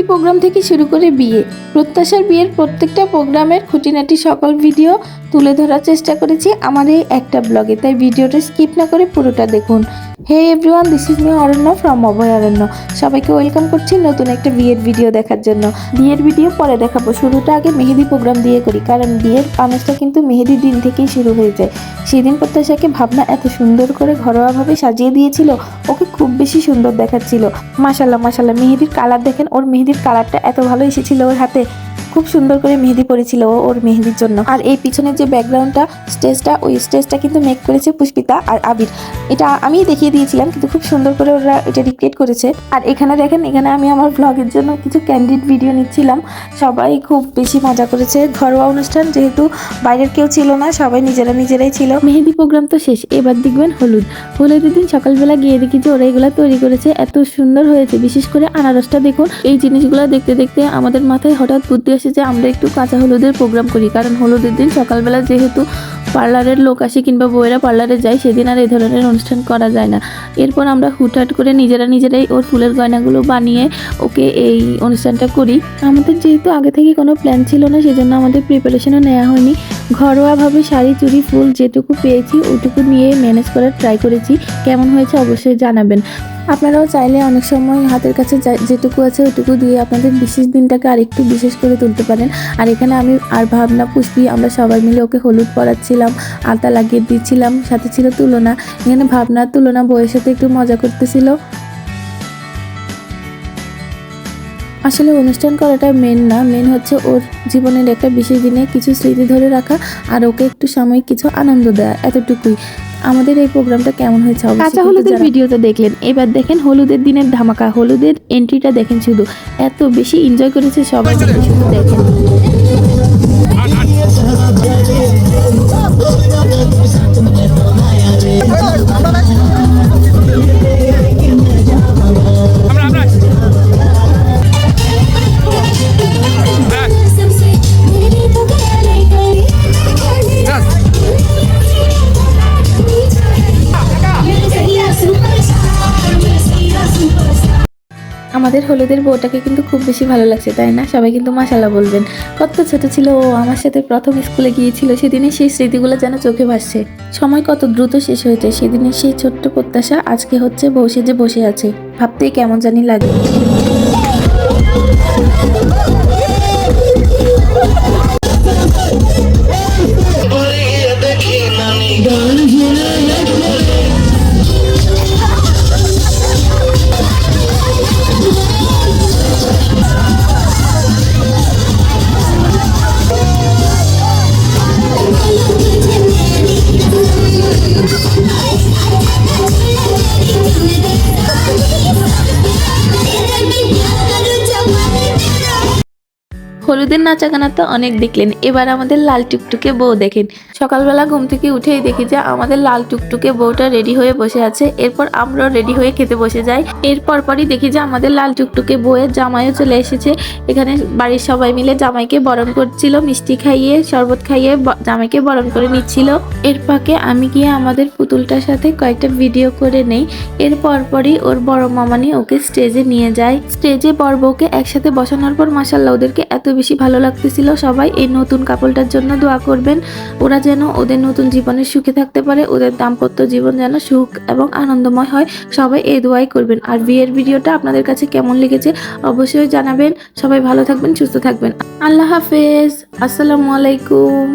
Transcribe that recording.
মেহেদি programme থেকে শুরু করে বিয়ে, প্রত্যাশার বিয়ের প্রত্যেকটা প্রোগ্রামের খুঁটিনাটি সকল ভিডিও তুলে ধরার চেষ্টা করেছি আমার এই একটা ব্লগে, তাই ভিডিওটা স্কিপ না করে পুরোটা দেখুন। Hey everyone, this is me Aranya from Abhayaranya. সবাইকে ওয়েলকাম করছি নতুন একটা বিয়ের ভিডিও দেখার জন্য। বিয়ের ভিডিও পরে দেখাবো, শুরুটা আগে মেহেদি প্রোগ্রাম দিয়ে করি, কারণ বিয়ের আমেজটা কিন্তু মেহেদি দিন থেকেই শুরু হয়ে যায়। সেদিন প্রত্যাশাকে ভাবনা এত সুন্দর করে ঘরোয়াভাবে সাজিয়ে দিয়েছিল, ওকে খুব বেশি সুন্দর দেখাচ্ছিল। মাশাল্লাহ মাশাল্লাহ, মেহেদির কালার দেখেন, ওর মেহেদির কালারটা এত ভালো এসেছিল ওর হাতে, খুব সুন্দর করে মেহেদি পরেছিল ওর মেহেদির জন্য। আর এই পিছনের যে ব্যাকগ্রাউন্ডটা, স্টেজটা, ওই স্টেজটা কিন্তু মেক করেছে পুষ্পিতা আর আবির। এটা আমি দেখিয়ে দিয়েছিলাম, কিন্তু খুব সুন্দর করে ওরা এটা রিক্রিয়েট করেছে। আর এখানে দেখেন, এখানে আমি আমার ব্লগের জন্য কিছু ক্যান্ডিড ভিডিও নিচ্ছিলাম। সবাই খুব বেশি মজা করেছে। ঘরোয়া অনুষ্ঠান, যেহেতু বাইরের কেউ ছিল না, সবাই নিজেরাই ছিল। মেহেদি প্রোগ্রাম তো শেষ, এবার দেখবেন হলুদের দিন সকালবেলা গিয়ে দেখি যে ওরা এগুলো তৈরি করেছে, এত সুন্দর হয়েছে। বিশেষ করে আনারসটা দেখুন। এই জিনিসগুলো দেখতে দেখতে আমাদের মাথায় হঠাৎ বুদ্ধি আসে যে আমরা একটু কাঁচা হলুদের প্রোগ্রাম করি, কারণ হলুদের দিন সকালবেলা যেহেতু পার্লারের লোক আসে কিংবা বউয়েরা পার্লারে যায়, সেদিন আর এই ধরনের অনুষ্ঠান করা যায় না। এরপর আমরা হুটহাট করে নিজেরাই ওর ফুলের গয়নাগুলো বানিয়ে ওকে এই অনুষ্ঠানটা করি। আমাদের যেহেতু আগে থেকে কোনো প্ল্যান ছিল না, সেজন্য আমাদের প্রিপারেশনও নেওয়া হয়নি। ঘরোয়াভাবে শাড়ি, চুড়ি, ফুল যেটুকু পেয়েছি ওইটুকু নিয়ে ম্যানেজ করার ট্রাই করেছি। কেমন হয়েছে অবশ্যই জানাবেন। আপনারাও চাইলে অনেক সময় হাতের কাছে যেটুকু আছে ওইটুকু দিয়ে আপনাদের বিশেষ দিনটাকে আরেকটু বিশেষ করে তুলতে পারেন। আর এখানে আমি আর ভাবনা, পুষ্পি, আমরা সবাই মিলে ওকে হলুদ পরাচ্ছিলাম, আলতা লাগিয়ে দিচ্ছিলাম, সাথে ছিল তুলনা। এখানে ভাবনা তুলনা বউয়ের সাথে একটু মজা করতেছিল। আসলে অনুষ্ঠান করাটা মেন না, মেন হচ্ছে ওর জীবনের একটা বিশেষ দিনে কিছু স্মৃতি ধরে রাখা আর ওকে একটু সাময়িক কিছু আনন্দ দেওয়া, এতটুকুই। আমাদের এই প্রোগ্রামটা কেমন হয়েছে কাঁচা হলুদের ভিডিওটা দেখলেন, এবার দেখেন হলুদের দিনের ধামাকা, হলুদের এন্ট্রিটা দেখেন। শুধু এত বেশি এনজয় করেছে সবাই, শুধু দেখেন। আমাদের হলুদের বউটাকে কিন্তু খুব বেশি ভালো লাগছে, তাই না? সবাই কিন্তু মাশাআল্লাহ বলবেন। কত ছোট ছিল ও, আমার সাথে প্রথম স্কুলে গিয়েছিল, সেদিনে সেই স্মৃতিগুলো যেন চোখে ভাসছে। সময় কত দ্রুত শেষ হয়ে যায়। সেদিনে সেই ছোট্ট প্রত্যাশা আজকে হচ্ছে বউ সেজে বসে আছে, ভাবতেই কেমন জানি লাগে। হলুদের নাচা গানা তো অনেক দেখলেন, এবার আমাদের লাল টুকটুকে বউ দেখেন। সকালবেলা ঘুম থেকে উঠেই দেখি যে আমাদের লাল টুকটুকে বউটা রেডি হয়ে বসে আছে। এরপর আমরাও রেডি হয়ে খেতে বসে যাই। এরপর পরই দেখি যে আমাদের লাল টুকটুকে বউয়ের জামাইও চলে এসেছে। এখানে বাড়ির সবাই মিলে জামাইকে বরণ করছিল, মিষ্টি খাইয়ে, শরবত খাইয়ে জামাইকে বরণ করে নিচ্ছিল। এর ফাঁকে আমি গিয়ে আমাদের পুতুলটার সাথে কয়েকটা ভিডিও করে নেই। এরপর পরই ওর বড় মামানি ওকে স্টেজে নিয়ে যায়। স্টেজে বর বউকে একসাথে বসানোর পর মাশাআল্লাহ ওদেরকে এত বেশি ভালো লাগতেছিল। সবাই এই নতুন কাপলটার জন্য দোয়া করবেন, ওরা যেন ওদের নতুন জীবনে সুখে থাকতে পারে, ওদের দাম্পত্য জীবন যেন সুখ এবং আনন্দময় হয়। সবাই এই দোয়াই করবেন। আর বিয়ের ভিডিওটা আপনাদের কাছে কেমন লেগেছে অবশ্যই জানাবেন। সবাই ভালো থাকবেন, সুস্থ থাকবেন। আল্লাহ হাফেজ, আসসালামু আলাইকুম।